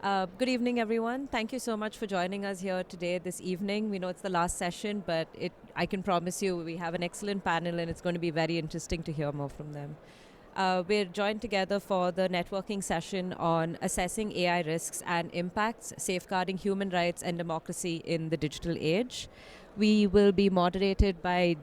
Good evening, everyone. Thank you so much for joining us here today, this evening. We know it's the last session, but I can promise you we have an excellent panel and it's going to be very interesting to hear more from them. We're joined together for the networking session on assessing AI risks and impacts, safeguarding human rights and democracy in the digital age. We will be moderated by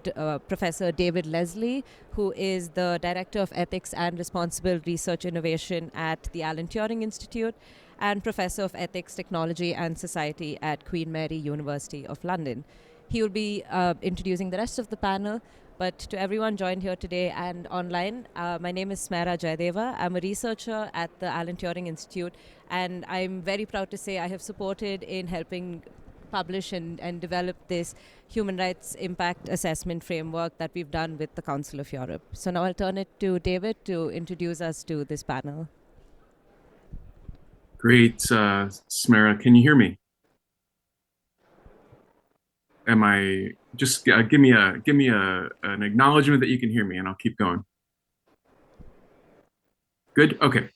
Professor David Leslie, who is the Director of Ethics and Responsible Research Innovation at the Alan Turing Institute and Professor of Ethics, Technology and Society at Queen Mary University of London. He will be introducing the rest of the panel. But to everyone joined here today and online, my name is Smera Jayadeva. I'm a researcher at the Alan Turing Institute, and I'm very proud to say I have supported in helping publish and develop this human rights impact assessment framework that we've done with the Council of Europe. So now I'll turn it to David to introduce us to this panel. Great, Smera, can you hear me? Am I just give me an acknowledgement that you can hear me, and I'll keep going. Good. Okay.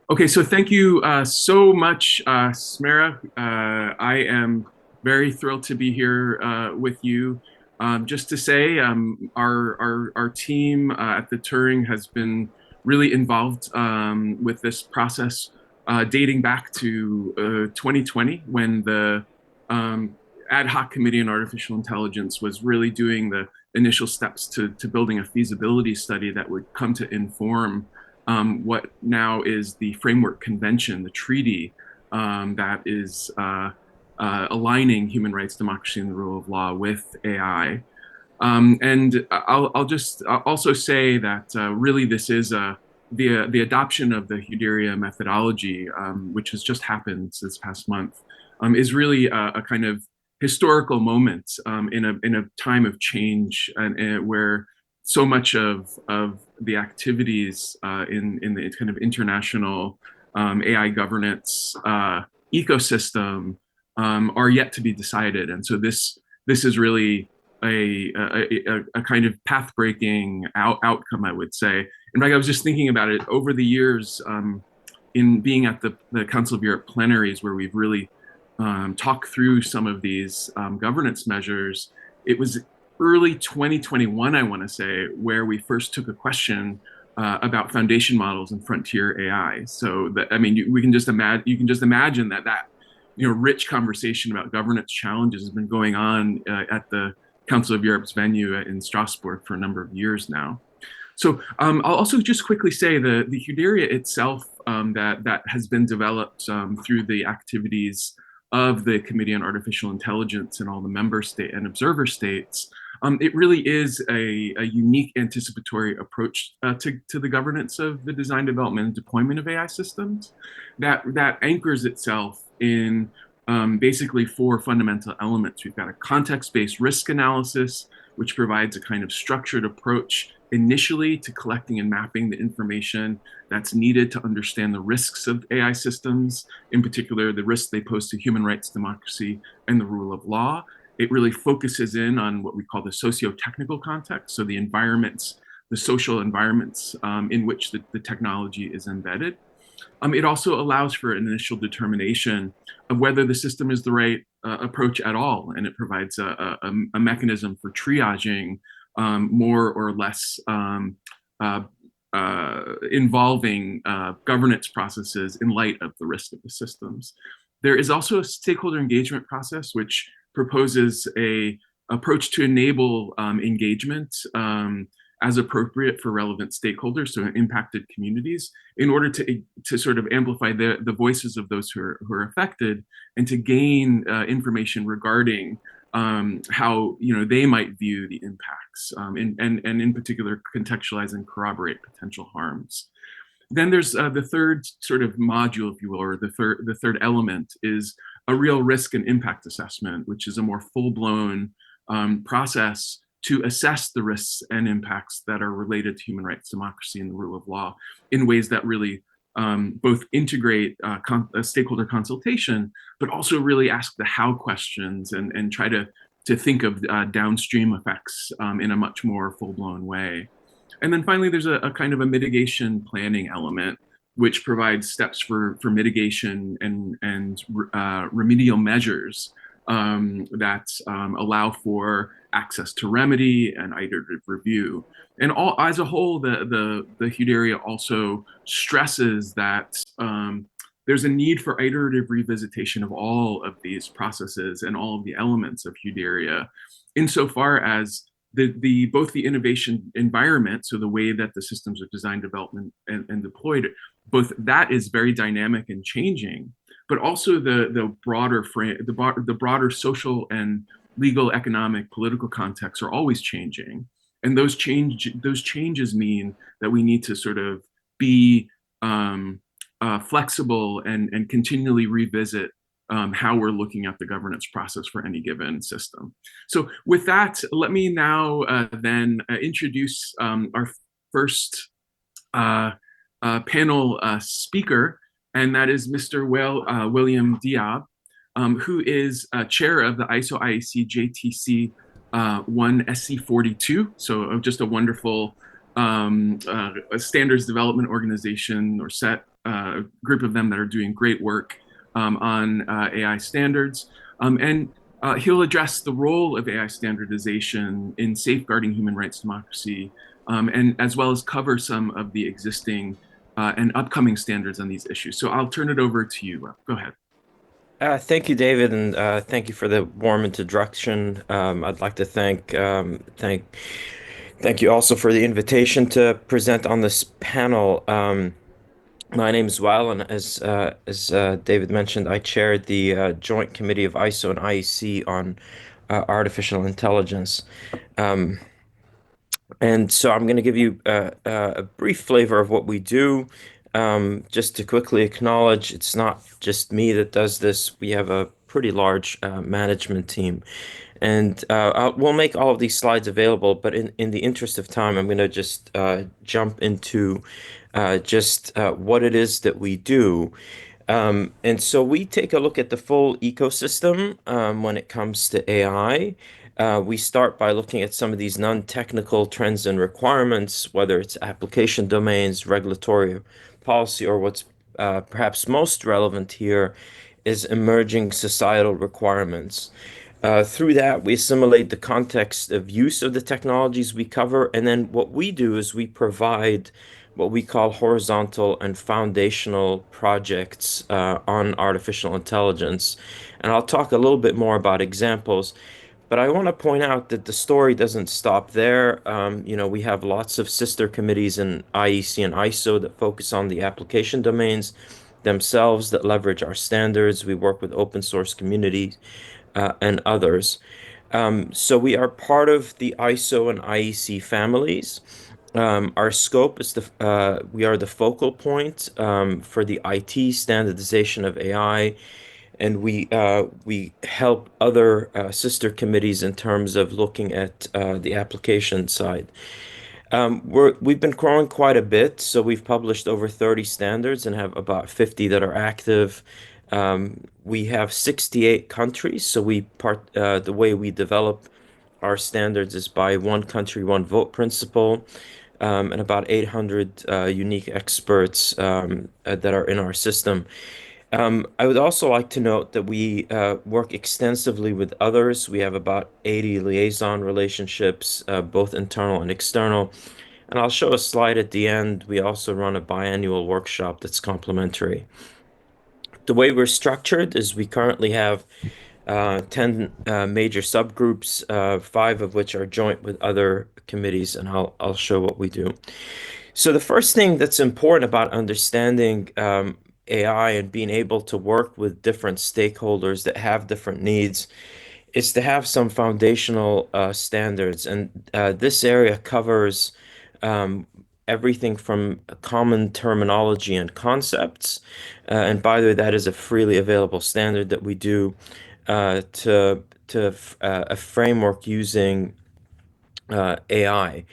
Okay. So thank you so much, Smera. I am very thrilled to be here with you. Just to say, our team at the Turing has been really involved with this process dating back to 2020 when the ad hoc committee on artificial intelligence was really doing the initial steps to building a feasibility study that would come to inform what now is the framework convention, the treaty that is aligning human rights, democracy, and the rule of law with AI. And I'll just also say that really this is the adoption of the Hudiria methodology, which has just happened this past month, is really a kind of historical moment in a time of change and where so much of the activities in the kind of international AI governance ecosystem are yet to be decided. And so this is really a kind of path-breaking outcome, I would say. In fact, I was just thinking about it over the years in being at the Council of Europe plenaries where we've really talked through some of these governance measures. It was early 2021, I want to say, where we first took a question about foundation models and frontier AI. So that, I mean, we can just imagine, you can just imagine that rich conversation about governance challenges has been going on at the Council of Europe's venue in Strasbourg for a number of years now. So I'll also just quickly say the Hudiria itself that has been developed through the activities of the Committee on Artificial Intelligence and all the member state and observer states, it really is a unique anticipatory approach to the governance of the design, development, and deployment of AI systems that anchors itself in basically four fundamental elements. We've got a context-based risk analysis, which provides a kind of structured approach initially to collecting and mapping the information that's needed to understand the risks of AI systems, in particular, the risks they pose to human rights, democracy, and the rule of law. It really focuses in on what we call the socio-technical context, so the environments, the social environments in which the technology is embedded. It also allows for an initial determination of whether the system is the right approach at all, and it provides a mechanism for triaging more or less involving governance processes in light of the risk of the systems. There is also a stakeholder engagement process, which proposes a approach to enable engagement as appropriate for relevant stakeholders, so impacted communities, in order to sort of amplify the voices of those who are affected and to gain information regarding how they might view the impacts and in particular contextualize and corroborate potential harms. Then there's the third sort of module, if you will, or the third element is a real risk and impact assessment, which is a more full-blown process to assess the risks and impacts that are related to human rights, democracy, and the rule of law in ways that really both integrate stakeholder consultation, but also really ask the how questions and try to think of downstream effects in a much more full-blown way. And then finally, there's a kind of a mitigation planning element which provides steps for mitigation and remedial measures that allow for access to remedy and iterative review. And all as a whole, the HUD area also stresses that there's a need for iterative revisitation of all of these processes and all of the elements of HUD area, insofar as the both the innovation environment, so the way that the systems are designed, developed, and deployed, both that is very dynamic and changing, but also the broader frame, the broader social and legal, economic, political contexts are always changing, and those changes mean that we need to sort of be flexible and continually revisit how we're looking at the governance process for any given system. So with that, let me now then introduce our first uh, panel speaker, and that is Mr. William Diab, who is chair of the ISO IEC JTC 1 SC42. So just a wonderful a standards development organization or set group of them that are doing great work on AI standards. And he'll address the role of AI standardization in safeguarding human rights, democracy, and as well as cover some of the existing and upcoming standards on these issues. So I'll turn it over to you. Go ahead. Thank you, David, and thank you for the warm introduction. I'd like to thank you also for the invitation to present on this panel. My name is Weil, and as David mentioned, I chaired the Joint Committee of ISO and IEC on artificial intelligence. Um, and so I'm going to give you a brief flavor of what we do. Just to quickly acknowledge, it's not just me that does this. We have a pretty large management team. And we'll make all of these slides available, but in the interest of time, I'm going to just jump into just what it is that we do. And so we take a look at the full ecosystem when it comes to AI. We start by looking at some of these non-technical trends and requirements, whether it's application domains, regulatory policy, or what's perhaps most relevant here is emerging societal requirements. Through that, we assimilate the context of use of the technologies we cover, and then what we do is we provide what we call horizontal and foundational projects on artificial intelligence. And I'll talk a little bit more about examples, but I want to point out that the story doesn't stop there. We have lots of sister committees in IEC and ISO that focus on the application domains themselves that leverage our standards. We work with open source communities and others. So we are part of the ISO and IEC families. Our scope is we are the focal point for the IT standardization of AI, and we help other sister committees in terms of looking at the application side. We've been growing quite a bit, so we've published over 30 standards and have about 50 that are active. We have 68 countries, so the way we develop our standards is by one country, one vote principle, and about 800 unique experts that are in our system. I would also like to note that we work extensively with others. We have about 80 liaison relationships, both internal and external. And I'll show a slide at the end. We also run a biannual workshop that's complimentary. The way we're structured is we currently have 10 major subgroups, five of which are joint with other committees, and I'll show what we do. So the first thing that's important about understanding AI and being able to work with different stakeholders that have different needs is to have some foundational standards. And this area covers um, everything from common terminology and concepts. And by the way, that is a freely available standard that we do to a framework using AI.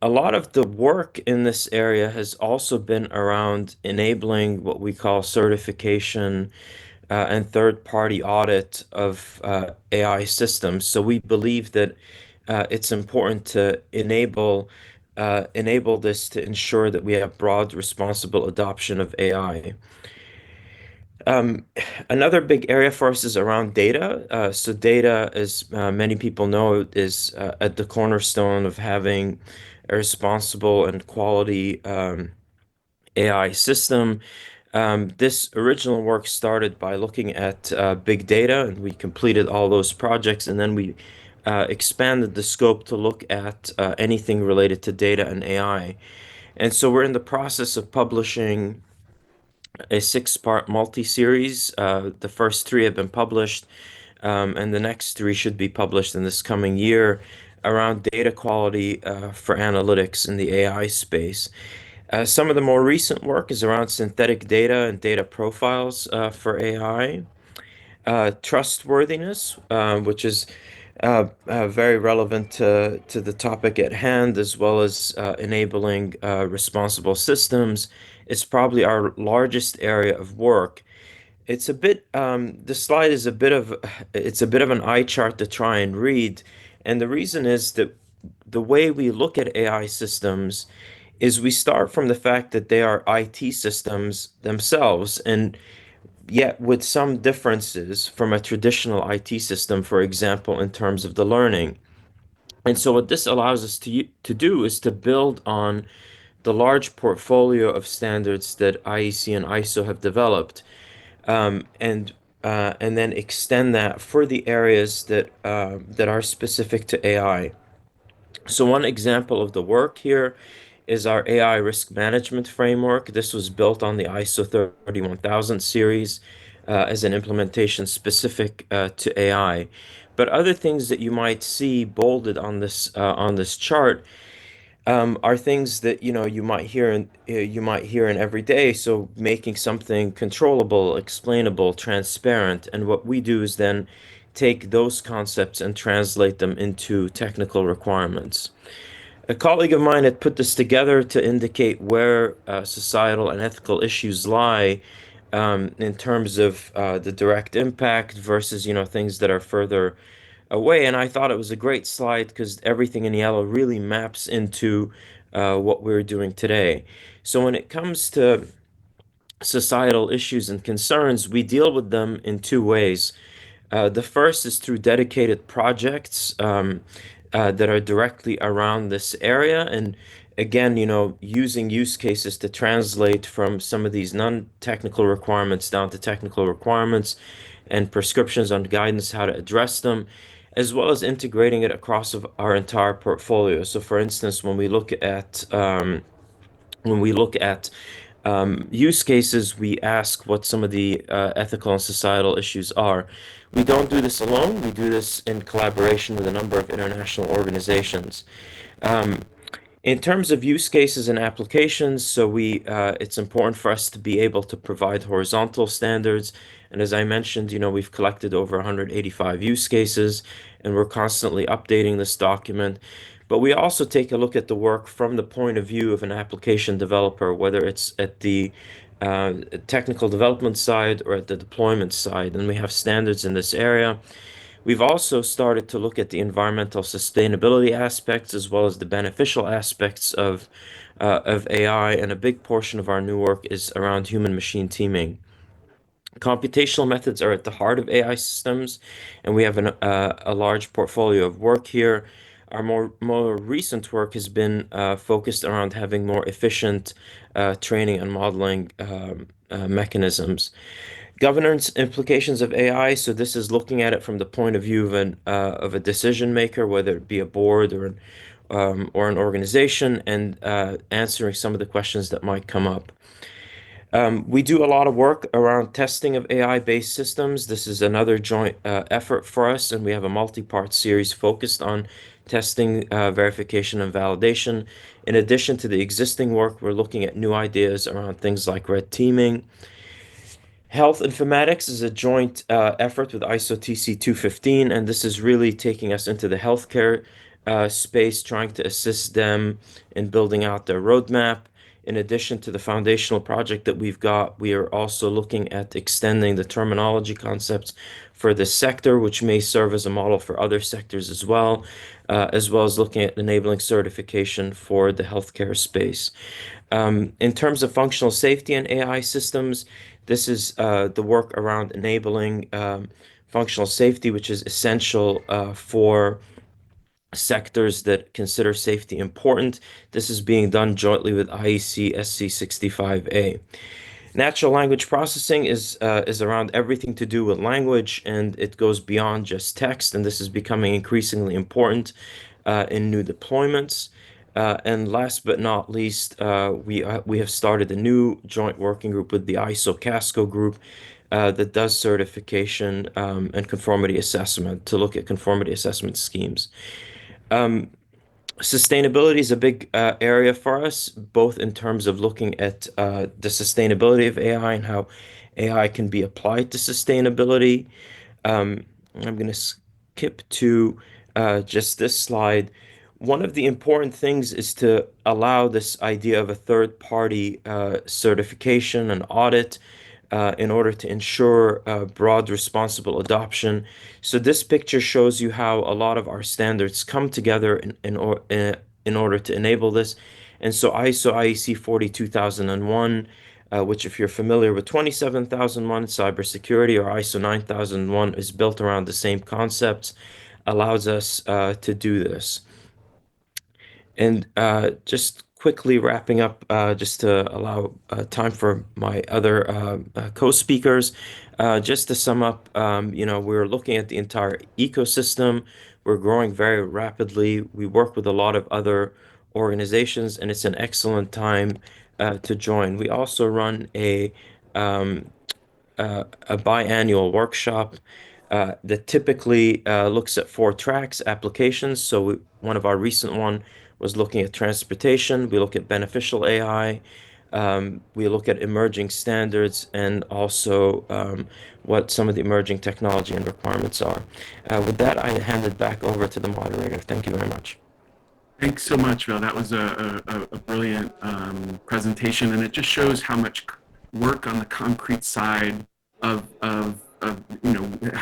A lot of the work in this area has also been around enabling what we call certification and third-party audit of AI systems. So we believe that it's important to enable enable this to ensure that we have broad, responsible adoption of AI. Um, Another big area for us is around data. So data, as many people know, is at the cornerstone of having a responsible and quality AI system. This original work started by looking at big data, and we completed all those projects, and then we expanded the scope to look at anything related to data and AI. And so we're in the process of publishing a six-part multi-series. The first three have been published, and the next three should be published in this coming year around data quality for analytics in the AI space. Some of the more recent work is around synthetic data and data profiles for AI. Trustworthiness, which is very relevant to the topic at hand, as well as enabling responsible systems. It's probably our largest area of work. It's a bit, the slide is a bit of, it's a bit of an eye chart to try and read. And the reason is that the way we look at AI systems is we start from the fact that they are IT systems themselves, and yet with some differences from a traditional IT system, for example, in terms of the learning. And so what this allows us to do is to build on the large portfolio of standards that IEC and ISO have developed, and then extend that for the areas that are specific to AI. So one example of the work here is our AI risk management framework. This was built on the ISO 31000 series as an implementation specific to AI. But other things that you might see bolded on this chart are things that you might hear in every day. So making something controllable, explainable, transparent, and what we do is then take those concepts and translate them into technical requirements. A colleague of mine had put this together to indicate where societal and ethical issues lie in terms of the direct impact versus, things that are further away. And I thought it was a great slide because everything in yellow really maps into what we're doing today. So when it comes to societal issues and concerns, we deal with them in two ways. The first is through dedicated projects that are directly around this area. And again, using use cases to translate from some of these non-technical requirements down to technical requirements and prescriptions on guidance how to address them, as well as integrating it across of our entire portfolio. So for instance, when we look at use cases, we ask what some of the ethical and societal issues are. We don't do this alone. We do this in collaboration with a number of international organizations. Um, in terms of use cases and applications, it's important for us to be able to provide horizontal standards. And as I mentioned, we've collected over 185 use cases, and we're constantly updating this document. But we also take a look at the work from the point of view of an application developer, whether it's at the uh, technical development side or at the deployment side, and we have standards in this area. We've also started to look at the environmental sustainability aspects as well as the beneficial aspects of AI, and a big portion of our new work is around human-machine teaming. Computational methods are at the heart of AI systems, and we have a large portfolio of work here. Our more recent work has been focused around having more efficient training and modeling mechanisms. Governance implications of AI. So this is looking at it from the point of view of a decision maker, whether it be a board or an organization, and answering some of the questions that might come up. We do a lot of work around testing of AI-based systems. This is another joint effort for us, and we have a multi-part series focused on testing, verification, and validation. In addition to the existing work, we're looking at new ideas around things like red teaming. Health informatics is a joint effort with ISO TC 215, and this is really taking us into the healthcare space, trying to assist them in building out their roadmap. in addition to the foundational project that we've got, we are also looking at extending the terminology concepts for this sector, which may serve as a model for other sectors as well as looking at enabling certification for the healthcare space. In terms of functional safety and AI systems, this is the work around enabling functional safety, which is essential for sectors that consider safety important. This is being done jointly with IEC SC65A. Natural language processing is around everything to do with language, and it goes beyond just text, and this is becoming increasingly important in new deployments. And last but not least, we have started a new joint working group with the ISO Casco group that does certification and conformity assessment to look at conformity assessment schemes. Sustainability is a big area for us, both in terms of looking at the sustainability of AI and how AI can be applied to sustainability. I'm going to skip to just this slide. One of the important things is to allow this idea of a third-party certification and audit in order to ensure broad responsible adoption. So this picture shows you how a lot of our standards come together in order to enable this. And so ISO IEC 42001, which if you're familiar with 27001 cybersecurity, or ISO 9001 is built around the same concepts, allows us to do this. And just quickly wrapping up, just to allow time for my other co-speakers, just to sum up, we're looking at the entire ecosystem. We're growing very rapidly. We work with a lot of other organizations, and it's an excellent time to join. We also run a biannual workshop that typically looks at 4 tracks applications. So one of our recent one was looking at transportation. We look at beneficial AI. We look at emerging standards and also what some of the emerging technology and requirements are. With that, I hand it back over to the moderator. Thank you very much. Thanks so much, Phil. That was a brilliant presentation, and it just shows how much work on the concrete side of how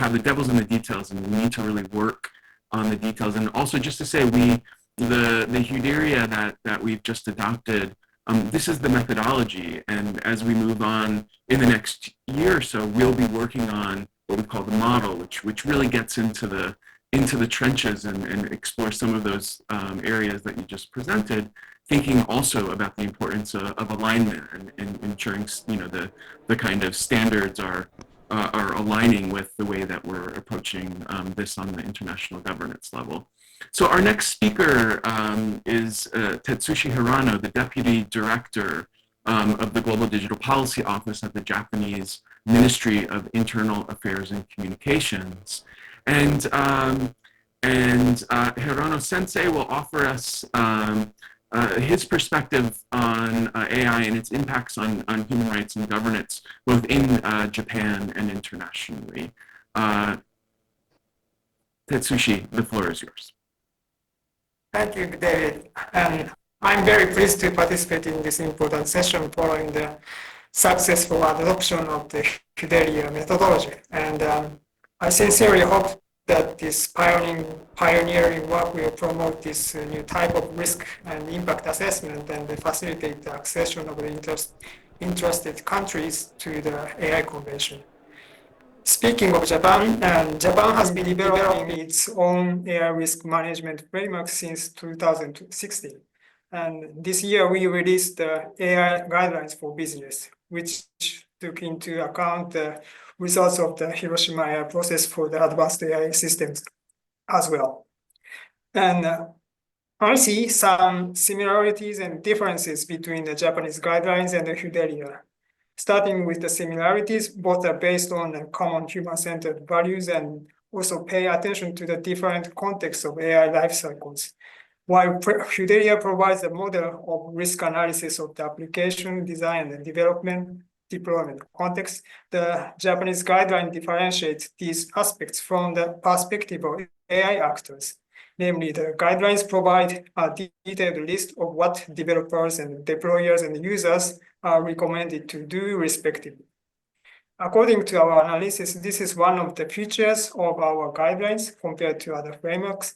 the devil's in the details, and we need to really work on the details. And also, just to say, the Huderia that we've just adopted, this is the methodology, and as we move on in the next year or so, we'll be working on what we call the model, which really gets into the trenches and explore some of those areas that you just presented, thinking also about the importance of alignment and ensuring the kind of standards are aligning with the way that we're approaching this on the international governance level. So our next speaker is Tetsushi Hirano, the Deputy Director of the Global Digital Policy Office at the Japanese Ministry of Internal Affairs and Communications. And Hirano Sensei will offer us his perspective on AI and its impacts on human rights and governance, both in Japan and internationally. Tetsushi, the floor is yours. Thank you, David. And I'm very pleased to participate in this important session following the successful adoption of the Huderia methodology. And I sincerely hope that this pioneering work will promote this new type of risk and impact assessment and facilitate the accession of the interested countries to the AI Convention. Speaking of Japan, Japan has been developing its own AI risk management framework since 2016. And this year we released the AI guidelines for business, which took into account the results of the Hiroshima AI process for the advanced AI systems as well. And I see some similarities and differences between the Japanese guidelines and the Huderia. Starting with the similarities, both are based on the common human-centered values and also pay attention to the different contexts of AI life cycles. While Huderia provides a model of risk analysis of the application, design, and deployment context, the Japanese guideline differentiates these aspects from the perspective of AI actors. Namely, the guidelines provide a detailed list of what developers and deployers and users are recommended to do respectively. According to our analysis, this is one of the features of our guidelines compared to other frameworks.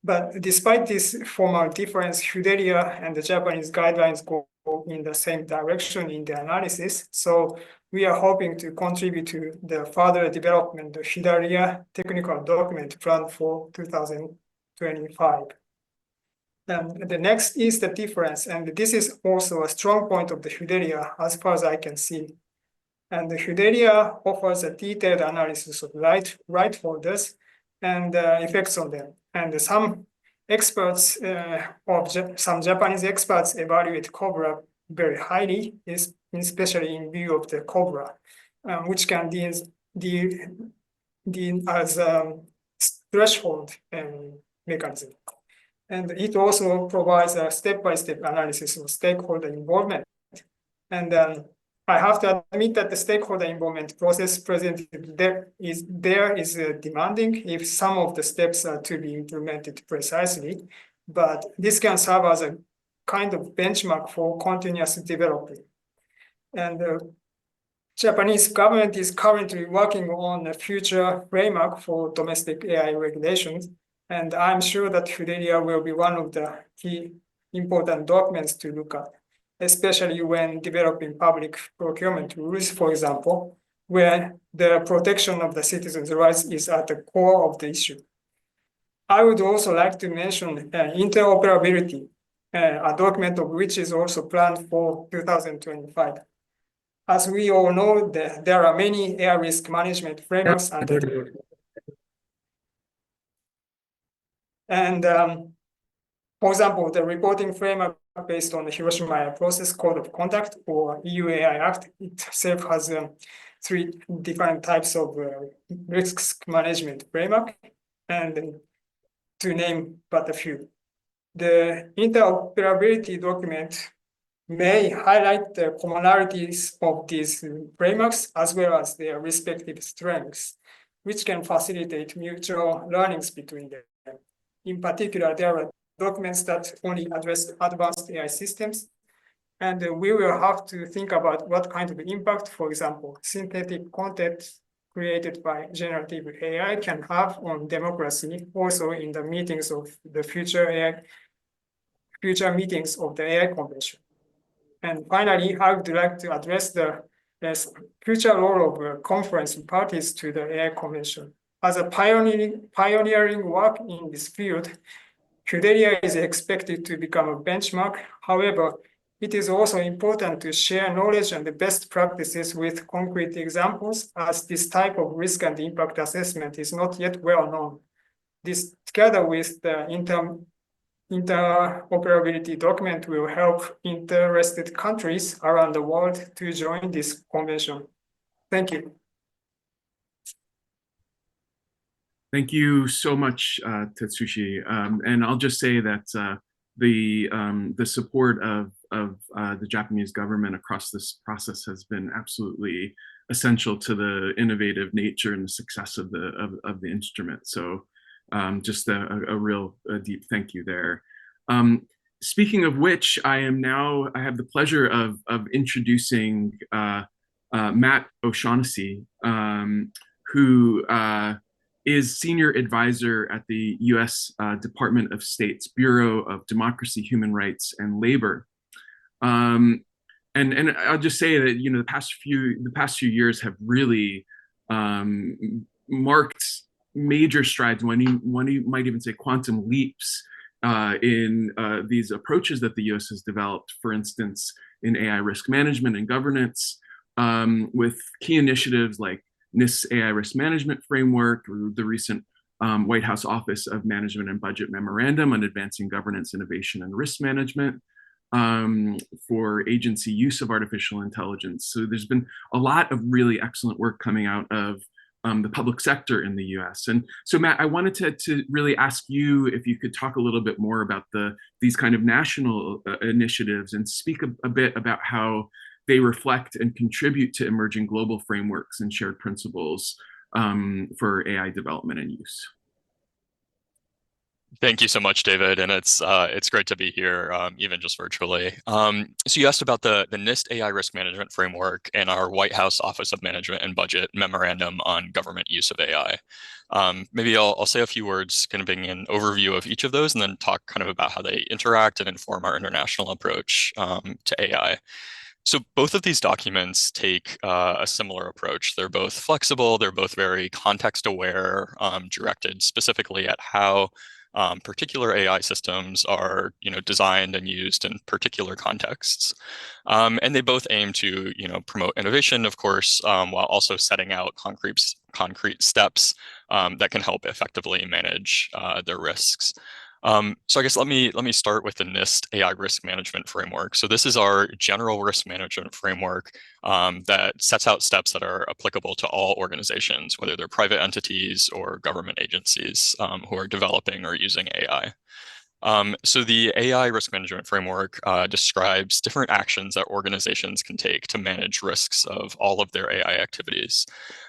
But despite this formal difference, Fidelia and the Japanese guidelines go in the same direction in the analysis. So we are hoping to contribute to the further development of Fidelia technical document plan for 2025. And the next is the difference, and this is also a strong point of the Fidelia as far as I can see. And the Fidelia offers a detailed analysis of right holders and effects on them. And some experts, some Japanese experts evaluate COBRA very highly, especially in view of the COBRA, which can deal as a threshold mechanism. And it also provides a step-by-step analysis of stakeholder involvement. And I have to admit that the stakeholder involvement process presented there is demanding if some of the steps are to be implemented precisely, but this can serve as a kind of benchmark for continuous developing. And the Japanese government is currently working on a future framework for domestic AI regulations, and I'm sure that Fidelia will be one of the key important documents to look at, especially when developing public procurement rules, for example, where the protection of the citizens' rights is at the core of the issue. I would also like to mention interoperability, a document of which is also planned for 2025. As we all know, there are many AI risk management frameworks under development. And for example, the reporting framework based on the Hiroshima AI Process Code of Conduct or EU AI Act itself has 3 different types of risk management framework, and to name but a few. The interoperability document may highlight the commonalities of these frameworks as well as their respective strengths, which can facilitate mutual learnings between them. In particular, there are documents that only address advanced AI systems, and we will have to think about what kind of impact, for example, synthetic content created by generative AI can have on democracy, also in the meetings of the future meetings of the AI Convention. And finally, I would like to address the future role of conference parties to the AI Convention. As a pioneering work in this field, Fidelia is expected to become a benchmark. However, it is also important to share knowledge and the best practices with concrete examples, as this type of risk and impact assessment is not yet well known. This, together with the interoperability document, will help interested countries around the world to join this convention. Thank you. Thank you so much, Tetsushi. And I'll just say that the support of the Japanese government across this process has been absolutely essential to the innovative nature and the success of the instrument. So just a real deep thank you there. Speaking of which, I have the pleasure of introducing Matt O'Shaughnessy, who is Senior Advisor at the US Department of State's Bureau of Democracy, Human Rights, and Labor. And I'll just say that, you know, the past few years have really marked major strides, one might even say quantum leaps, in these approaches that the US has developed, for instance, in AI risk management and governance, with key initiatives like NIST AI Risk Management Framework, or the recent White House Office of Management and Budget Memorandum on Advancing Governance, Innovation, and Risk Management for agency use of artificial intelligence. So there's been a lot of really excellent work coming out of the public sector in the US. And so, Matt, I wanted to really ask you if you could talk a little bit more about these kind of national initiatives and speak a bit about how they reflect and contribute to emerging global frameworks and shared principles for AI development and use. Thank you so much, David, and it's great to be here, even just virtually. So you asked about the NIST AI Risk Management Framework and our White House Office of Management and Budget memorandum on government use of AI. Maybe I'll say a few words, kind of being an overview of each of those, and then talk kind of about how they interact and inform our international approach to AI. So both of these documents take a similar approach. They're both flexible. They're both very context aware, directed specifically at how particular AI systems are, designed and used in particular contexts. And they both aim to, promote innovation, of course, while also setting out concrete steps that can help effectively manage their risks. So I guess let me start with the NIST AI Risk Management Framework. So this is our general risk management framework that sets out steps that are applicable to all organizations, whether they're private entities or government agencies who are developing or using AI. So the AI risk management framework describes different actions that organizations can take to manage risks of all of their AI activities.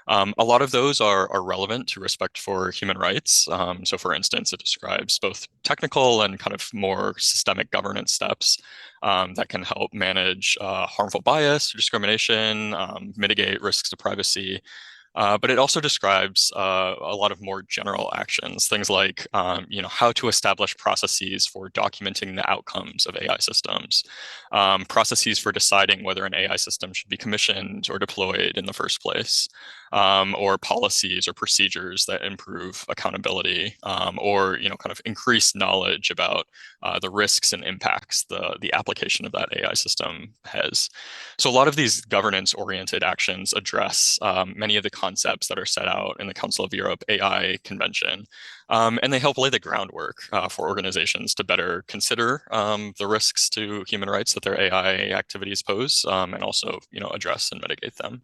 A lot of those are relevant to respect for human rights. So for instance, it describes both technical and kind of more systemic governance steps that can help manage harmful bias, discrimination, mitigate risks to privacy. But it also describes a lot of more general actions, things like how to establish processes for documenting the outcomes of AI systems, processes for deciding whether an AI system should be commissioned or deployed in the first place, or policies or procedures that improve accountability, or kind of increase knowledge about the risks and impacts the application of that AI system has. So a lot of these governance-oriented actions address many of the concepts that are set out in the Council of Europe AI Convention, and they help lay the groundwork for organizations to better consider the risks to human rights that their AI activities pose, and also address and mitigate them.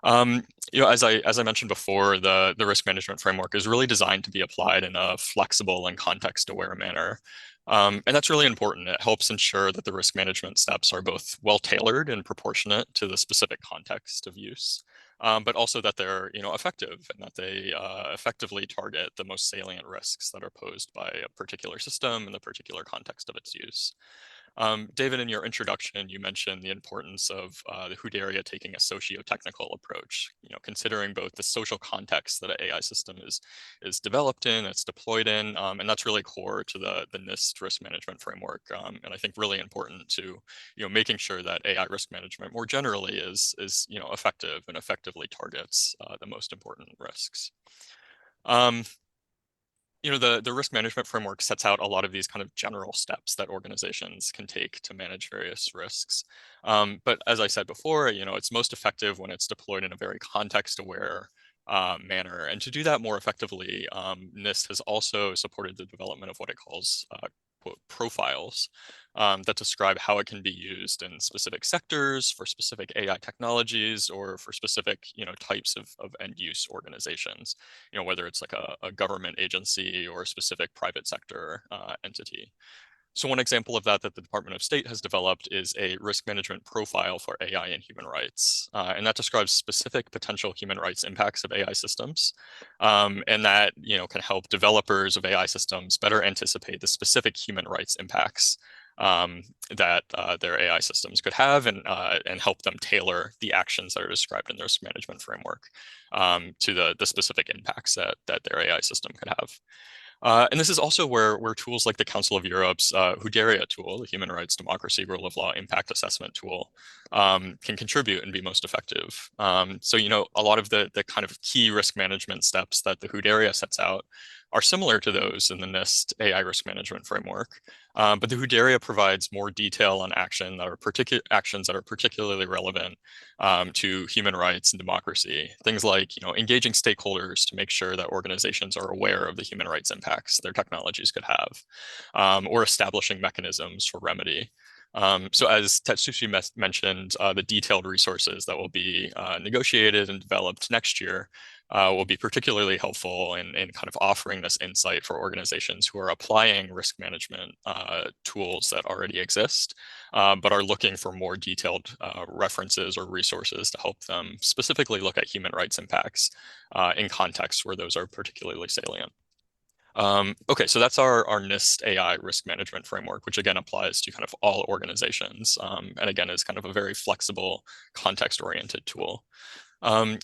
As I mentioned before, the risk management framework is really designed to be applied in a flexible and context-aware manner. And that's really important. It helps ensure that the risk management steps are both well-tailored and proportionate to the specific context of use, but also that they're effective and that they effectively target the most salient risks that are posed by a particular system in the particular context of its use. David, in your introduction, you mentioned the importance of the Hood area taking a socio-technical approach, considering both the social context that an AI system is developed in, it's deployed in, and that's really core to the NIST risk management framework, and I think really important to making sure that AI risk management more generally is effective and effectively targets the most important risks. The risk management framework sets out a lot of these kind of general steps that organizations can take to manage various risks. But as I said before, it's most effective when it's deployed in a very context-aware manner. And to do that more effectively, NIST has also supported the development of what it calls quote, profiles that describe how it can be used in specific sectors, for specific AI technologies, or for specific types of end-use organizations, whether it's like a government agency or a specific private sector entity. So one example of that the Department of State has developed is a risk management profile for AI and human rights. And that describes specific potential human rights impacts of AI systems. And that can help developers of AI systems better anticipate the specific human rights impacts that their AI systems could have, and help them tailor the actions that are described in their risk management framework to the specific impacts that their AI system could have. And this is also where tools like the Council of Europe's Hood area tool, the Human Rights, Democracy, Rule of Law Impact Assessment tool, can contribute and be most effective. So, a lot of the kind of key risk management steps that the Hood area sets out are similar to those in the NIST AI risk management framework. But the Hood area provides more detail on actions that are particularly relevant to human rights and democracy. Things like, engaging stakeholders to make sure that organizations are aware of the human rights impacts their technologies could have, or establishing mechanisms for remedy. So as Tetsushi mentioned, the detailed resources that will be negotiated and developed next year will be particularly helpful in kind of offering this insight for organizations who are applying risk management tools that already exist, but are looking for more detailed references or resources to help them specifically look at human rights impacts in contexts where those are particularly salient. Okay, so that's our NIST AI risk management framework, which again applies to kind of all organizations, and again is kind of a very flexible, context-oriented tool.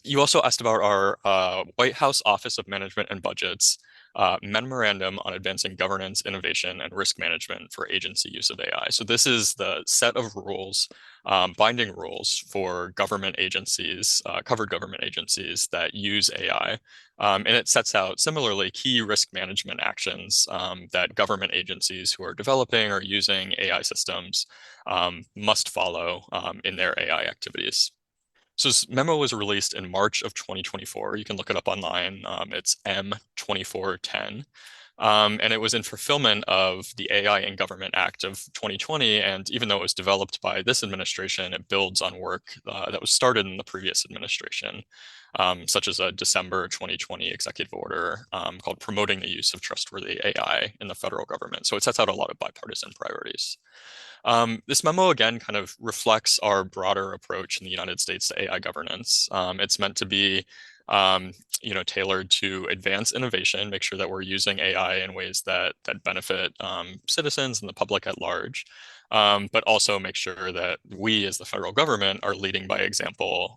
You also asked about our White House Office of Management and Budget's Memorandum on Advancing Governance, Innovation, and Risk Management for Agency Use of AI. So this is the set of rules, binding rules for government agencies, covered government agencies that use AI. And it sets out similarly key risk management actions that government agencies who are developing or using AI systems must follow in their AI activities. So this memo was released in March of 2024. You can look it up online. It's M2410. And it was in fulfillment of the AI in Government Act of 2020. And even though it was developed by this administration, it builds on work that was started in the previous administration, such as a December 2020 executive order called Promoting the Use of Trustworthy AI in the Federal Government. So it sets out a lot of bipartisan priorities. This memo, again, kind of reflects our broader approach in the United States to AI governance. It's meant to be tailored to advance innovation, make sure that we're using AI in ways that benefit citizens and the public at large, but also make sure that we as the federal government are leading by example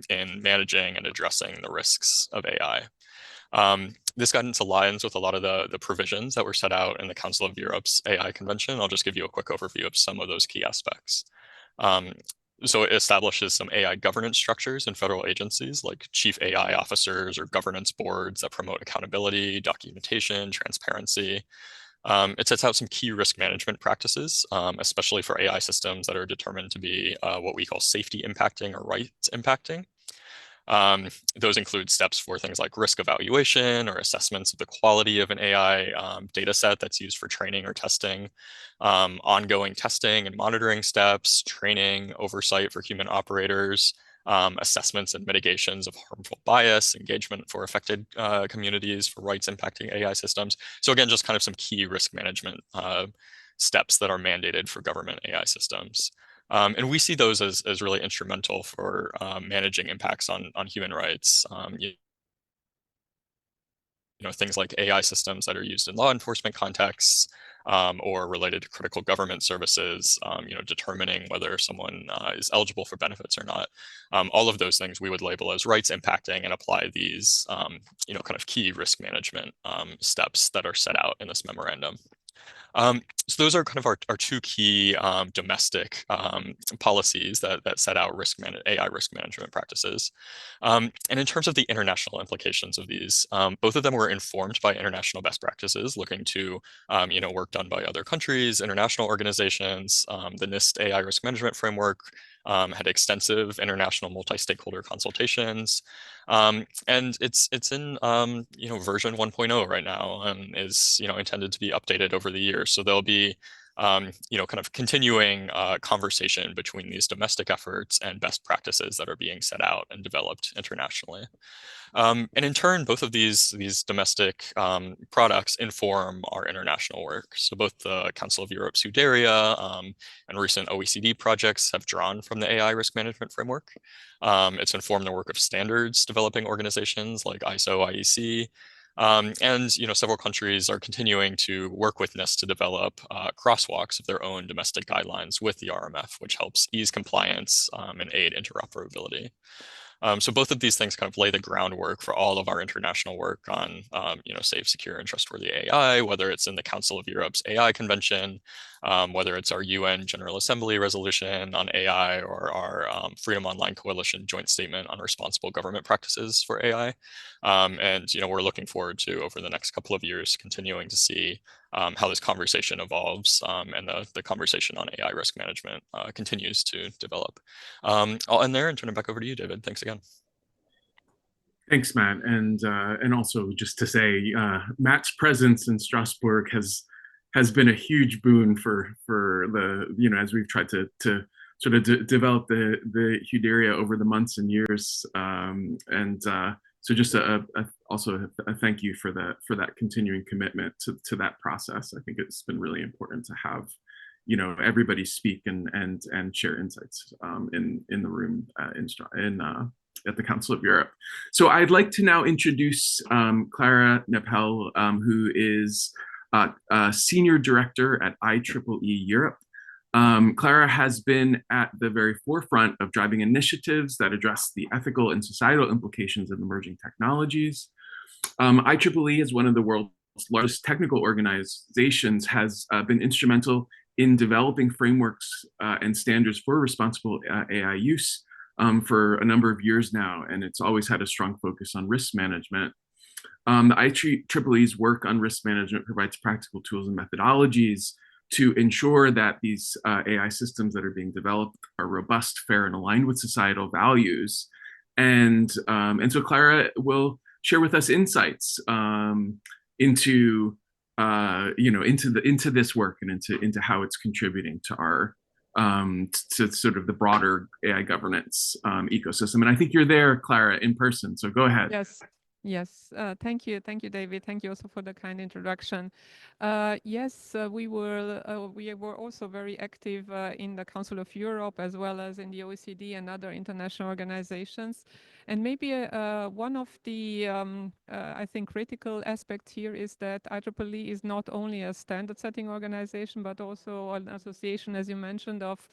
in managing and addressing the risks of AI. This guidance aligns with a lot of the provisions that were set out in the Council of Europe's AI Convention. I'll just give you a quick overview of some of those key aspects. So it establishes some AI governance structures in federal agencies like chief AI officers or governance boards that promote accountability, documentation, transparency. It sets out some key risk management practices, especially for AI systems that are determined to be what we call safety impacting or rights impacting. Those include steps for things like risk evaluation or assessments of the quality of an AI data set that's used for training or testing, ongoing testing and monitoring steps, training, oversight for human operators, assessments and mitigations of harmful bias, engagement for affected communities for rights impacting AI systems. So again, just kind of some key risk management steps that are mandated for government AI systems. And we see those as really instrumental for managing impacts on human rights. Things like AI systems that are used in law enforcement contexts or related to critical government services, determining whether someone is eligible for benefits or not. All of those things we would label as rights impacting and apply these, kind of key risk management steps that are set out in this memorandum. So those are kind of our two key domestic policies that set out AI risk management practices. And in terms of the international implications of these, both of them were informed by international best practices, looking to work done by other countries, international organizations. The NIST AI risk management framework had extensive international multi-stakeholder consultations. And it's in version 1.0 right now and is intended to be updated over the years. So there'll be kind of continuing conversation between these domestic efforts and best practices that are being set out and developed internationally. And in turn, both of these domestic products inform our international work. So both the Council of Europe's SUDERIA and recent OECD projects have drawn from the AI risk management framework. It's informed the work of standards developing organizations like ISO, IEC, and several countries are continuing to work with NIST to develop crosswalks of their own domestic guidelines with the RMF, which helps ease compliance and aid interoperability. So both of these things kind of lay the groundwork for all of our international work on, safe, secure, and trustworthy AI, whether it's in the Council of Europe's AI Convention, whether it's our UN General Assembly resolution on AI or our Freedom Online Coalition joint statement on responsible government practices for AI. And we're looking forward to, over the next couple of years, continuing to see how this conversation evolves and the conversation on AI risk management continues to develop. I'll end there and turn it back over to you, David. Thanks again. Thanks, Matt, and also just to say, Matt's presence in Strasbourg has been a huge boon for the as we've tried to sort of develop the SUDERIA over the months and years, so just also a thank you for that continuing commitment to that process. I think it's been really important to have everybody speak and share insights in the room at the Council of Europe. So I'd like to now introduce Clara Nepel, who is Senior Director at IEEE Europe. Clara has been at the very forefront of driving initiatives that address the ethical and societal implications of emerging technologies. IEEE is one of the world's largest technical organizations, has been instrumental in developing frameworks and standards for responsible AI use for a number of years now, and it's always had a strong focus on risk management. The IEEE's work on risk management provides practical tools and methodologies to ensure that these AI systems that are being developed are robust, fair, and aligned with societal values. And so Clara will share with us insights into into this work and into how it's contributing to our to sort of the broader AI governance ecosystem. And I think you're there, Clara, in person. So go ahead. Yes. Yes, thank you, David. Thank you also for the kind introduction. Yes, we were also very active in the Council of Europe as well as in the OECD and other international organizations. And maybe one of the I think critical aspects here is that IEEE is not only a standard-setting organization but also an association, as you mentioned, of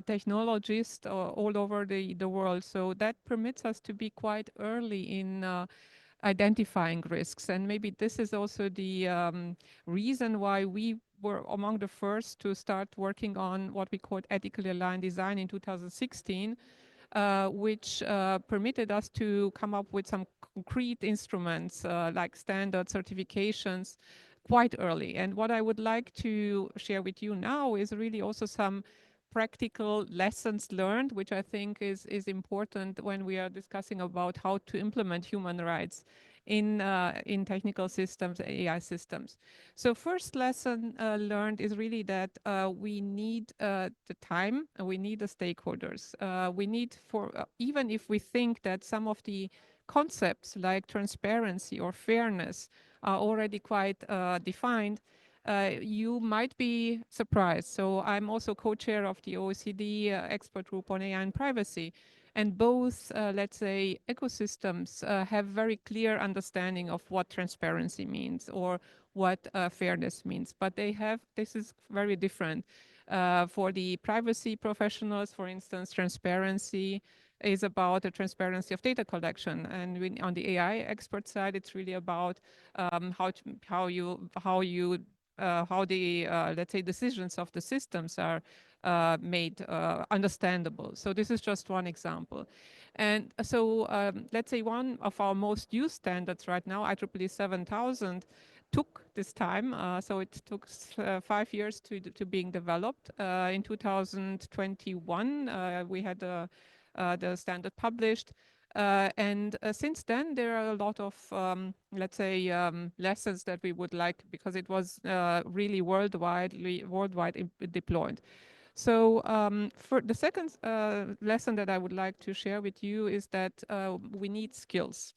technologists all over the world. So that permits us to be quite early in identifying risks. And maybe this is also the reason why we were among the first to start working on what we called ethically aligned design in 2016, which permitted us to come up with some concrete instruments like standard certifications quite early. And what I would like to share with you now is really also some practical lessons learned, which I think is important when we are discussing about how to implement human rights in technical systems, AI systems. So first lesson learned is really that we need the time, and we need the stakeholders. We need even if we think that some of the concepts like transparency or fairness are already quite defined, you might be surprised. So I'm also co-chair of the OECD expert group on AI and privacy. And both, let's say, ecosystems have very clear understanding of what transparency means or what fairness means. But this is very different. For the privacy professionals, for instance, transparency is about the transparency of data collection. And on the AI expert side, it's really about how the let's say decisions of the systems are made understandable. So this is just one example. And so let's say one of our most used standards right now, IEEE 7000, took this time. So it took 5 years to being developed. In 2021, we had the standard published. And since then, there are a lot of, let's say, lessons that we would like, because it was really worldwide deployed. So for the second lesson that I would like to share with you is that we need skills.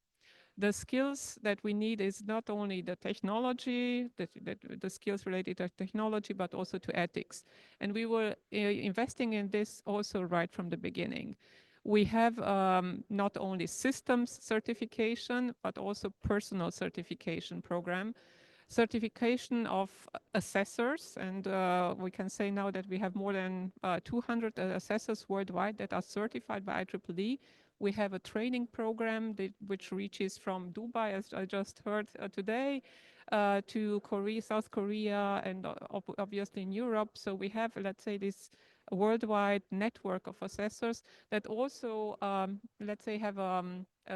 The skills that we need is not only the technology, the skills related to technology, but also to ethics. And we were investing in this also right from the beginning. We have not only systems certification, but also personal certification program. Certification of assessors, and we can say now that we have more than 200 assessors worldwide that are certified by IEEE. We have a training program which reaches from Dubai, as I just heard today, to Korea, South Korea, and obviously in Europe. So we have, let's say, this worldwide network of assessors that also, let's say, have a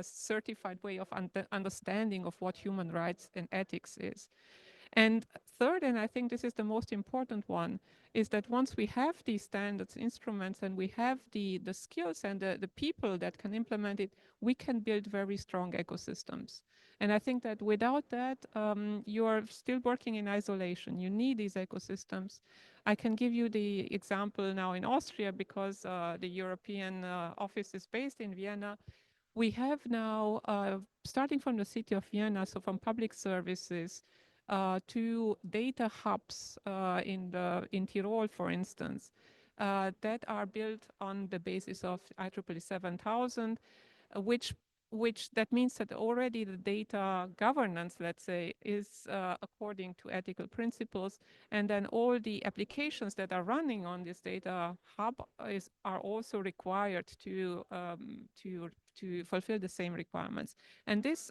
certified way of understanding of what human rights and ethics is. And third, and I think this is the most important one, is that once we have these standards, instruments, and we have the skills and the people that can implement it, we can build very strong ecosystems. And I think that without that, you are still working in isolation. You need these ecosystems. I can give you the example now in Austria, because the European office is based in Vienna. We have now, starting from the city of Vienna, so from public services, to data hubs in Tyrol, for instance, that are built on the basis of IEEE 7000. which that means that already the data governance, let's say, is according to ethical principles, and then all the applications that are running on this data hub are also required to fulfill the same requirements. And this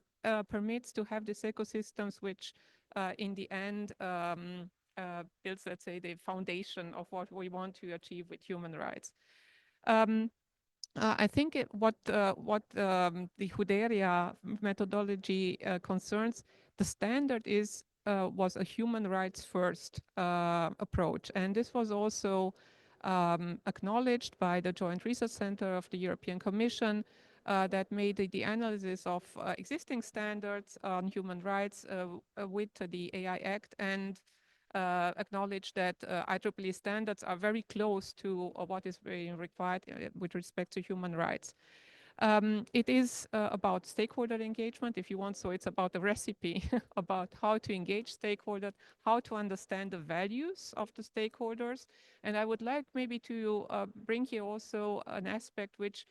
permits to have these ecosystems which in the end builds, let's say, the foundation of what we want to achieve with human rights. I think what the Huderia methodology concerns, the standard was a human rights first approach, and this was also acknowledged by the Joint Research Center of the European Commission that made the analysis of existing standards on human rights with the AI Act, and acknowledge that IEEE standards are very close to what is being required with respect to human rights. It is about stakeholder engagement, if you want, so it's about a recipe about how to engage stakeholders, how to understand the values of the stakeholders. And I would like maybe to bring here also an aspect which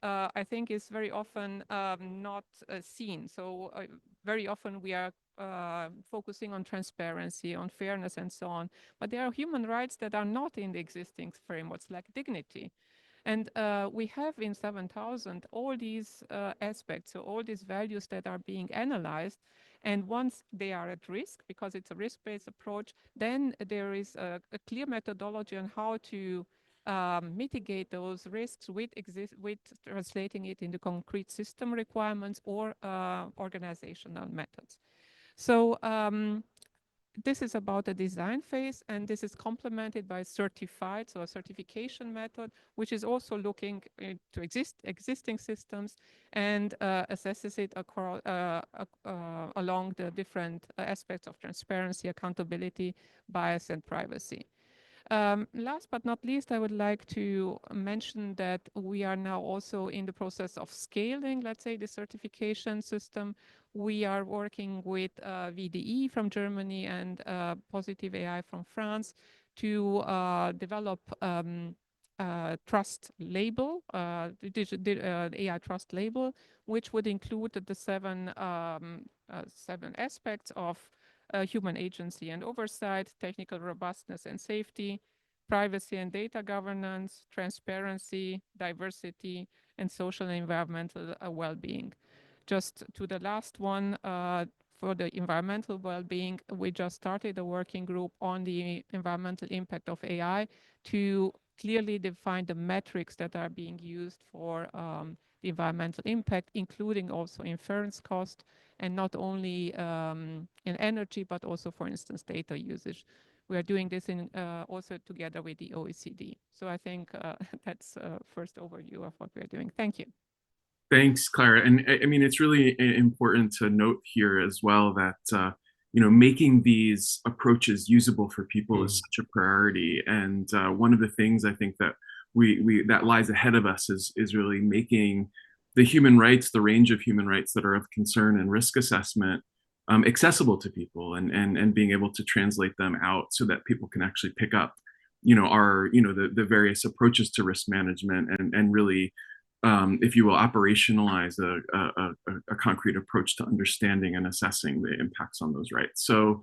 I think is very often not seen. So very often we are focusing on transparency, on fairness, and so on. But there are human rights that are not in the existing frameworks, like dignity. And we have in 7000 all these aspects, so all these values that are being analyzed. And once they are at risk, because it's a risk-based approach, then there is a clear methodology on how to mitigate those risks with translating it into concrete system requirements or organizational methods. So this is about the design phase, and this is complemented by certified, so a certification method, which is also looking to existing systems and assesses it along the different aspects of transparency, accountability, bias, and privacy. Last but not least, I would like to mention that we are now also in the process of scaling, let's say, the certification system. We are working with VDE from Germany and Positive AI from France to develop trust label, AI trust label, which would include the seven aspects of human agency and oversight, technical robustness and safety, privacy and data governance, transparency, diversity, and social and environmental well-being. Just to the last one, for the environmental well-being, we just started a working group on the environmental impact of AI to clearly define the metrics that are being used for the environmental impact, including also inference cost, and not only in energy, but also, for instance, data usage. We are doing this in also together with the OECD. So I think that's a first overview of what we're doing. Thank you. Thanks, Clara. And I mean, it's really important to note here as well that you know, making these approaches usable for people is such a priority. And one of the things I think that that lies ahead of us is really making the human rights, the range of human rights that are of concern and risk assessment accessible to people, and being able to translate them out so that people can actually pick up, you know, the various approaches to risk management and really, if you will, operationalize a concrete approach to understanding and assessing the impacts on those rights. So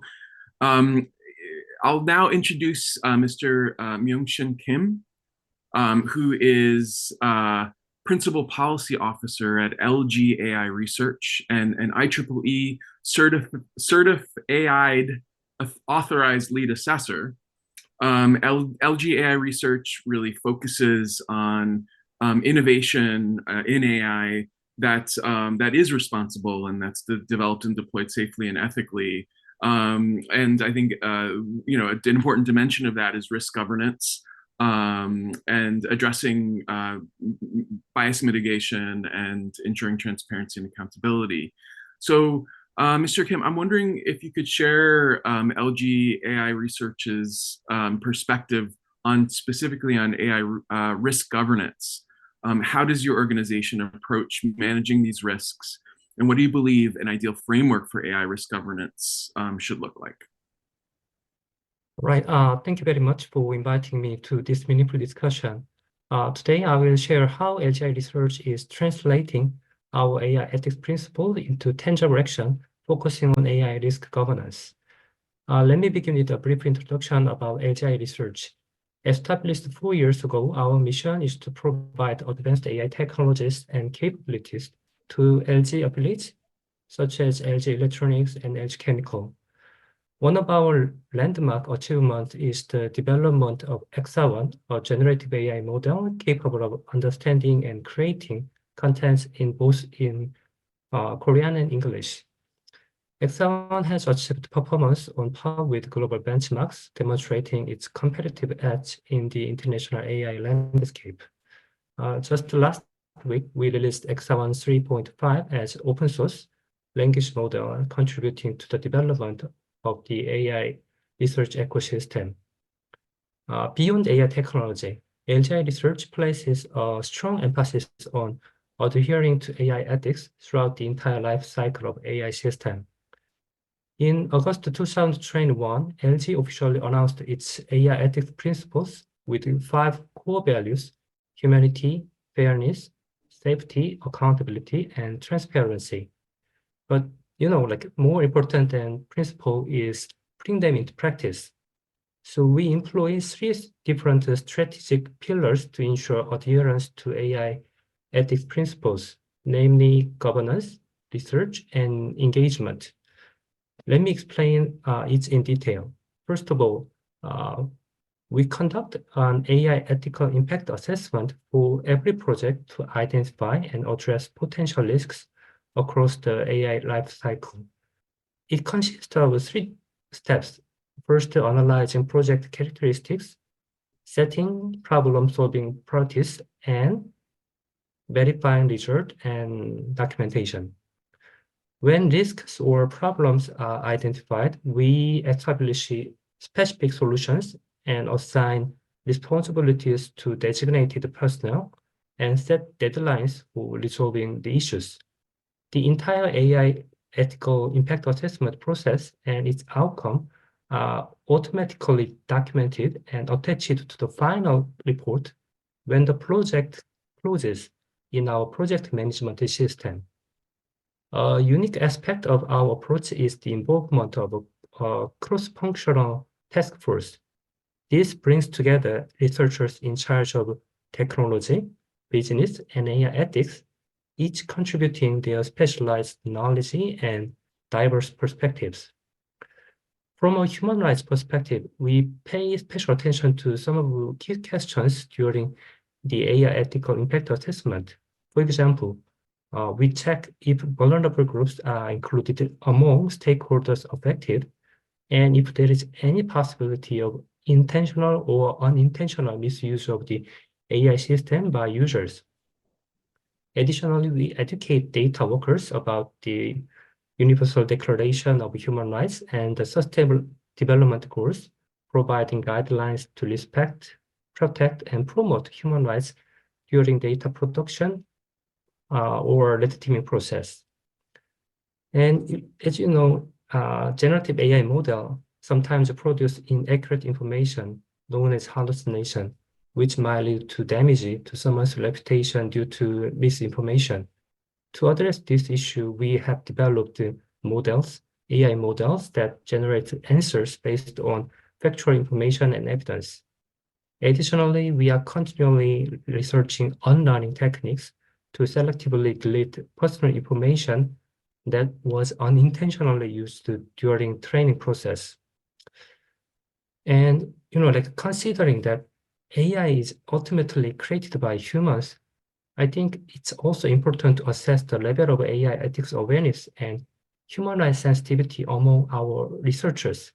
I'll now introduce Mr. Myung-Shin Kim, who is Principal Policy Officer at LG AI Research and an IEEE certified authorized lead assessor. LG AI Research really focuses on innovation in AI that is responsible and that's developed and deployed safely and ethically. And I think you know, an important dimension of that is risk governance and addressing bias mitigation and ensuring transparency and accountability. So, Mr. Kim, I'm wondering if you could share LG AI Research's perspective on specifically on AI risk governance. How does your organization approach managing these risks? And what do you believe an ideal framework for AI risk governance should look like? Right. Thank you very much for inviting me to this meaningful discussion. Today, I will share how LGI research is translating our AI ethics principle into tangible action, focusing on AI risk governance. Let me begin with a brief introduction about LGI research. Established 4 years ago, our mission is to provide advanced AI technologies and capabilities to LG affiliates, such as LG Electronics and LG Chemical. One of our landmark achievements is the development of EXA-1, a generative AI model capable of understanding and creating contents in both Korean and English. EXA-1 has achieved performance on par with global benchmarks, demonstrating its competitive edge in the international AI landscape. Just last week, we released EXA-1 3.5 as open source language model, contributing to the development of the AI research ecosystem. Beyond AI technology, LGI research places a strong emphasis on adhering to AI ethics throughout the entire life cycle of AI system. In August 2021, LG officially announced its AI ethics principles with 5 core values: humanity, fairness, safety, accountability, and transparency. But more important than principle is putting them into practice. So we employ 3 different strategic pillars to ensure adherence to AI ethics principles, namely governance, research, and engagement. Let me explain each in detail. First of all, we conduct an AI ethical impact assessment for every project to identify and address potential risks across the AI lifecycle. It consists of 3 steps. First, analyzing project characteristics, setting problem-solving priorities, and verifying result and documentation. When risks or problems are identified, we establish specific solutions and assign responsibilities to designated personnel and set deadlines for resolving the issues. The entire AI ethical impact assessment process and its outcome are automatically documented and attached to the final report when the project closes in our project management system. A unique aspect of our approach is the involvement of a cross-functional task force. This brings together researchers in charge of technology, business, and AI ethics, each contributing their specialized knowledge and diverse perspectives. From a human rights perspective, we pay special attention to some of the key questions during the AI ethical impact assessment. For example, we check if vulnerable groups are included among stakeholders affected, and if there is any possibility of intentional or unintentional misuse of the AI system by users. Additionally, we educate data workers about the Universal Declaration of Human Rights and the Sustainable Development Goals, providing guidelines to respect, protect, and promote human rights during data production or red teaming process. And as you know, generative AI model sometimes produce inaccurate information known as hallucination, which might lead to damage to someone's reputation due to misinformation. To address this issue, we have developed models, AI models that generate answers based on factual information and evidence. Additionally, we are continually researching unlearning techniques to selectively delete personal information that was unintentionally used during training process. And considering that AI is ultimately created by humans, I think it's also important to assess the level of AI ethics awareness and human rights sensitivity among our researchers.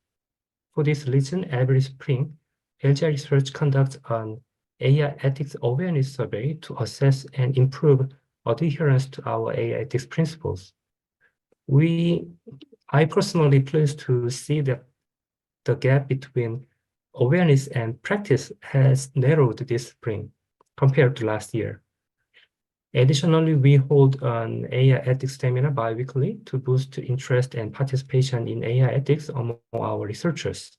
For this reason, every spring, LGI Research conducts an AI ethics awareness survey to assess and improve adherence to our AI ethics principles. I personally pleased to see that the gap between awareness and practice has narrowed this spring compared to last year. Additionally, we hold an AI ethics seminar bi-weekly to boost interest and participation in AI ethics among our researchers.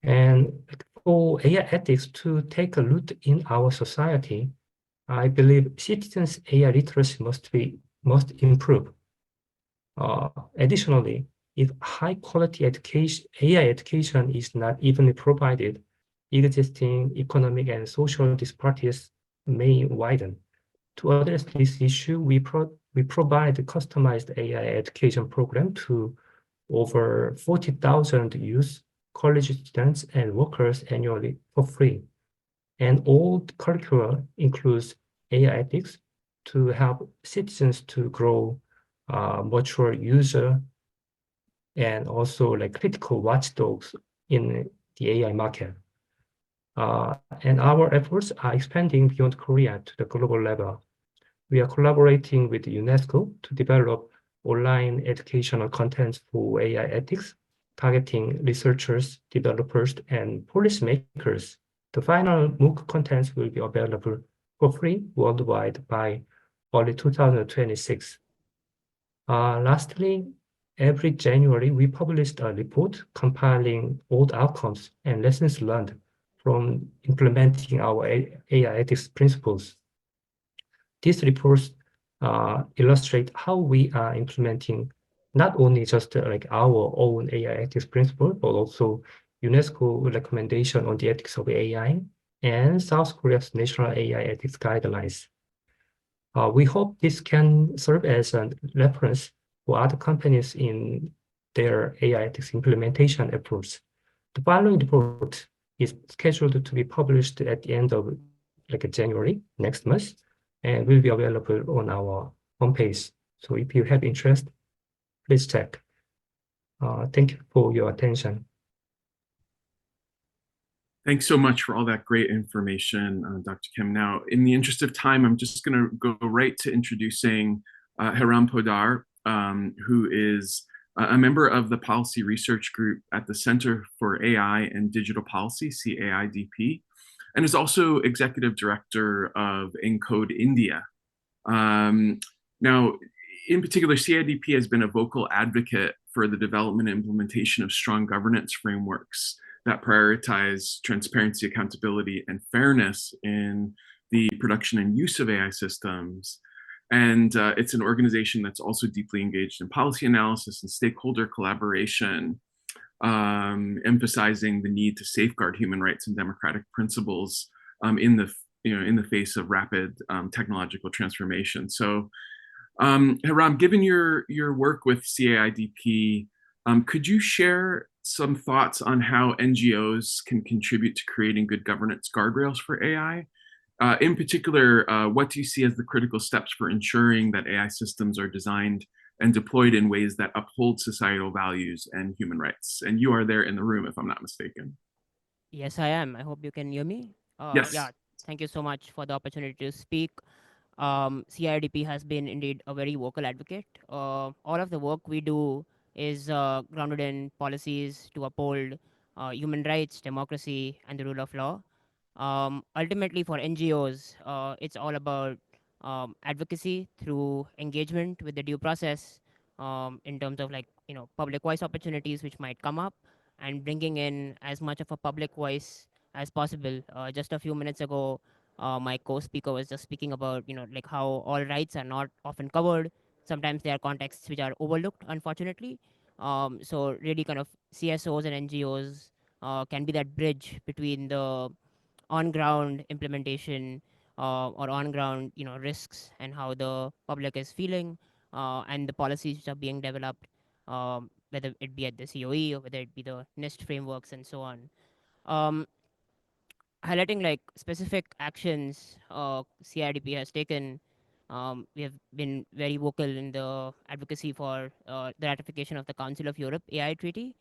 And for AI ethics to take a root in our society, I believe citizens' AI literacy must improve. Additionally, if high-quality AI education is not evenly provided, existing economic and social disparities may widen. To address this issue, we provide customized AI education program to over 40,000 youth, college students, and workers annually for free. And all the curricula includes AI ethics to help citizens to grow mature user and also like critical watchdogs in the AI market. And our efforts are expanding beyond Korea to the global level. We are collaborating with UNESCO to develop online educational content for AI ethics, targeting researchers, developers, and policymakers. The final MOOC contents will be available for free worldwide by early 2026. Lastly, every January, we published a report compiling old outcomes and lessons learned from implementing our AI ethics principles. These reports illustrate how we are implementing not only just like our own AI ethics principle, but also UNESCO recommendation on the ethics of AI and South Korea's national AI ethics guidelines. We hope this can serve as a reference for other companies in their AI ethics implementation efforts. The following report is scheduled to be published at the end of January next month and will be available on our homepage. So if you have interest, please check. Thank you for your attention. Thanks so much for all that great information, Dr. Kim. Now, in the interest of time, I'm just going to go right to introducing Hiram Podar, who is a member of the policy research group at the Center for AI and Digital Policy, CAIDP, and is also executive director of Encode India. Now, in particular, CAIDP has been a vocal advocate for the development and implementation of strong governance frameworks that prioritize transparency, accountability, and fairness in the production and use of AI systems. And it's an organization that's also deeply engaged in policy analysis and stakeholder collaboration, emphasizing the need to safeguard human rights and democratic principles in the face of rapid technological transformation. So, Hiram, given your work with CAIDP, could you share some thoughts on how NGOs can contribute to creating good governance guardrails for AI? In particular, what do you see as the critical steps for ensuring that AI systems are designed and deployed in ways that uphold societal values and human rights? And you are there in the room, if I'm not mistaken. Yes, I am. I hope you can hear me. Yes. Yeah, thank you so much for the opportunity to speak. CIDP has been indeed a very vocal advocate. All of the work we do is grounded in policies to uphold human rights, democracy, and the rule of law. Ultimately, for NGOs, it's all about advocacy through engagement with the due process in terms of public voice opportunities which might come up and bringing in as much of a public voice as possible. Just a few minutes ago, my co-speaker was just speaking about how all rights are not often covered. Sometimes there are contexts which are overlooked, unfortunately. So really, kind of CSOs and NGOs can be that bridge between the on-ground implementation or on-ground risks and how the public is feeling and the policies which are being developed, whether it be at the COE or whether it be the NIST frameworks and so on. Um, Highlighting specific actions CIDP has taken. We have been very vocal in the advocacy for the ratification of the Council of Europe AI Treaty.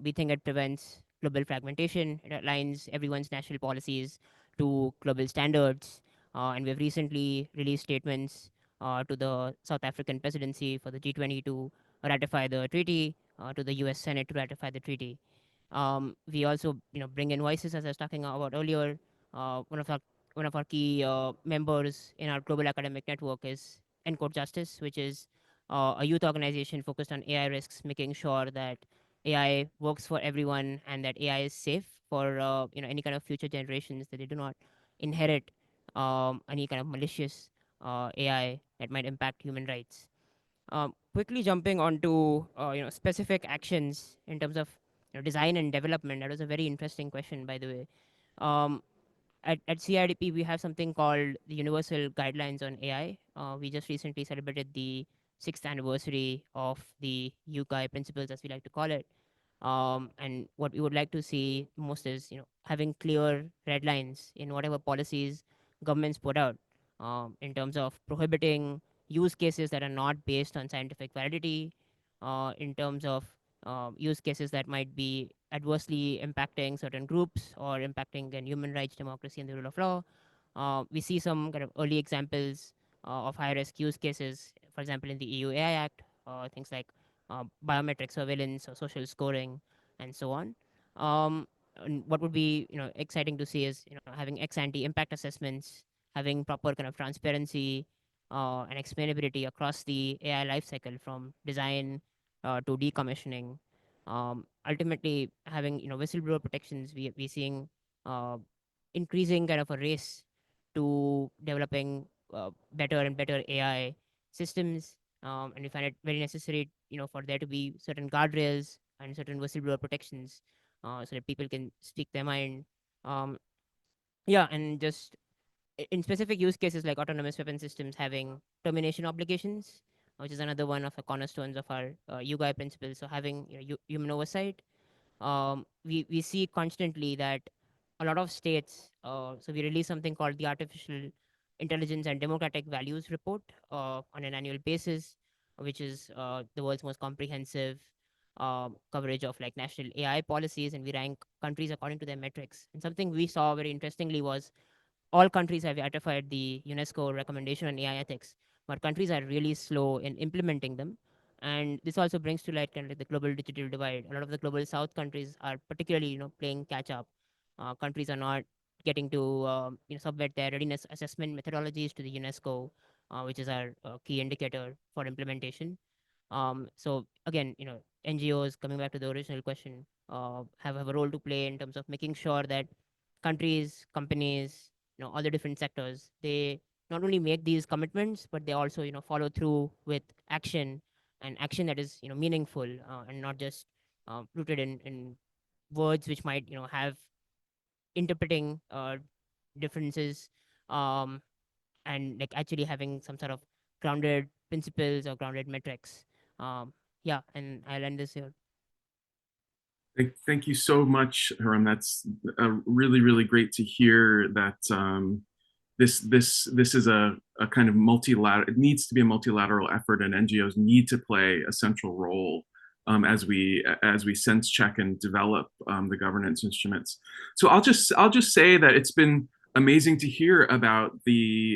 We think it prevents global fragmentation. It aligns everyone's national policies to global standards. And we've recently released statements to the South African presidency for the G20 to ratify the treaty, to the US Senate to ratify the treaty. We also, bring in voices, as I was talking about earlier. One of our key members in our global academic network is Encode Justice, which is a youth organization focused on AI risks, making sure that AI works for everyone and that AI is safe for any kind of future generations, that they do not inherit any kind of malicious AI that might impact human rights. Quickly jumping onto specific actions in terms of design and development. That was a very interesting question, by the way. Um, at CIDP, we have something called the Universal Guidelines on AI. We just recently celebrated the 6th anniversary of the UGI principles, as we like to call it. And what we would like to see most is, having clear red lines in whatever policies governments put out, in terms of prohibiting use cases that are not based on scientific validity, in terms of use cases that might be adversely impacting certain groups or impacting again, human rights, democracy, and the rule of law. We see some kind of early examples of high risk use cases, for example, in the EU AI Act, things like biometric surveillance or social scoring, and so on. And what would be exciting to see is having ex ante impact assessments, having proper kind of transparency and explainability across the AI lifecycle from design to decommissioning. Ultimately, having whistleblower protections, we seeing uh, increasing kind of a race to developing better and better AI systems, and we find it very necessary, for there to be certain guardrails and certain whistleblower protections, so that people can speak their mind. Um, yeah, and just in specific use cases like autonomous weapon systems having termination obligations, which is another one of the cornerstones of our UGI principles. So having human oversight, we see constantly that a lot of states, so we release something called the Artificial Intelligence and Democratic Values Report on an annual basis, which is the world's most comprehensive coverage of like national AI policies, and we rank countries according to their metrics. And something we saw very interestingly was all countries have ratified the UNESCO recommendation on AI ethics, but countries are really slow in implementing them. And this also brings to light kind of like the global digital divide. A lot of the global south countries are particularly, playing catch up. Countries are not getting to, submit their readiness assessment methodologies to the UNESCO, which is our key indicator for implementation. So again, NGOs, coming back to the original question, have a role to play in terms of making sure that countries, companies, all the different sectors, they not only make these commitments, but they also, follow through with action, and action that is, meaningful, and not just rooted in words which might, have interpreting differences, um, and like actually having some sort of grounded principles or grounded metrics. Yeah, and I'll end this here. Thank you so much, Haram. That's really, really great to hear that this is a kind of multilateral. It needs to be a multilateral effort, and NGOs need to play a central role as we sense check and develop the governance instruments. So I'll just say that it's been amazing to hear about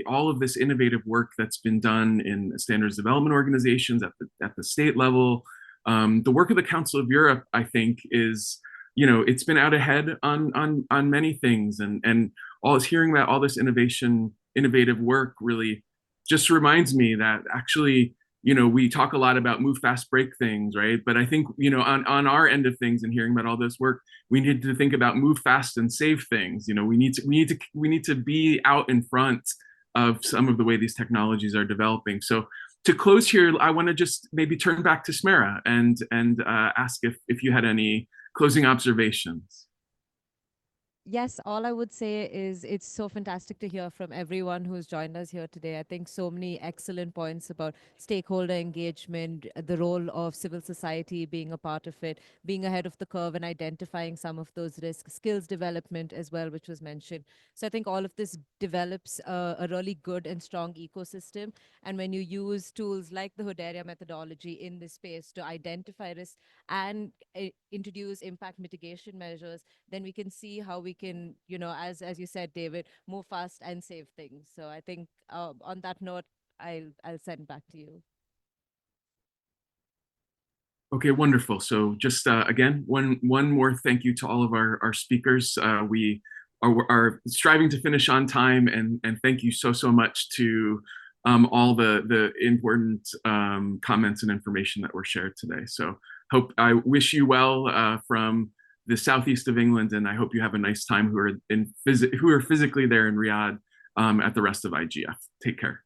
all of this innovative work that's been done in standards development organizations at the state level. The work of the Council of Europe, I think, is, it's been out ahead on many things, and all is hearing about all this innovative work really just reminds me that actually, we talk a lot about move fast, break things, right? But I think, on our end of things and hearing about all this work, we need to think about move fast and save things. We need to be out in front of some of the way these technologies are developing. So to close here, I want to just maybe turn back to Smera and ask if you had any closing observations. Yes, all I would say is it's so fantastic to hear from everyone who's joined us here today. I think so many excellent points about stakeholder engagement, the role of civil society being a part of it, being ahead of the curve and identifying some of those risks, skills development as well, which was mentioned. So I think all of this develops a really good and strong ecosystem. And when you use tools like the Hood area methodology in this space to identify risks and introduce impact mitigation measures, then we can see how we can, as you said, David, move fast and save things. So I think on that note, I'll send back to you. Okay, wonderful. So just again, one more thank you to all of our speakers. We are striving to finish on time, and thank you so much to all the important comments and information that were shared today. So I wish you well from the southeast of England, and I hope you have a nice time who are physically there in Riyadh. at the rest of IGF. Take care.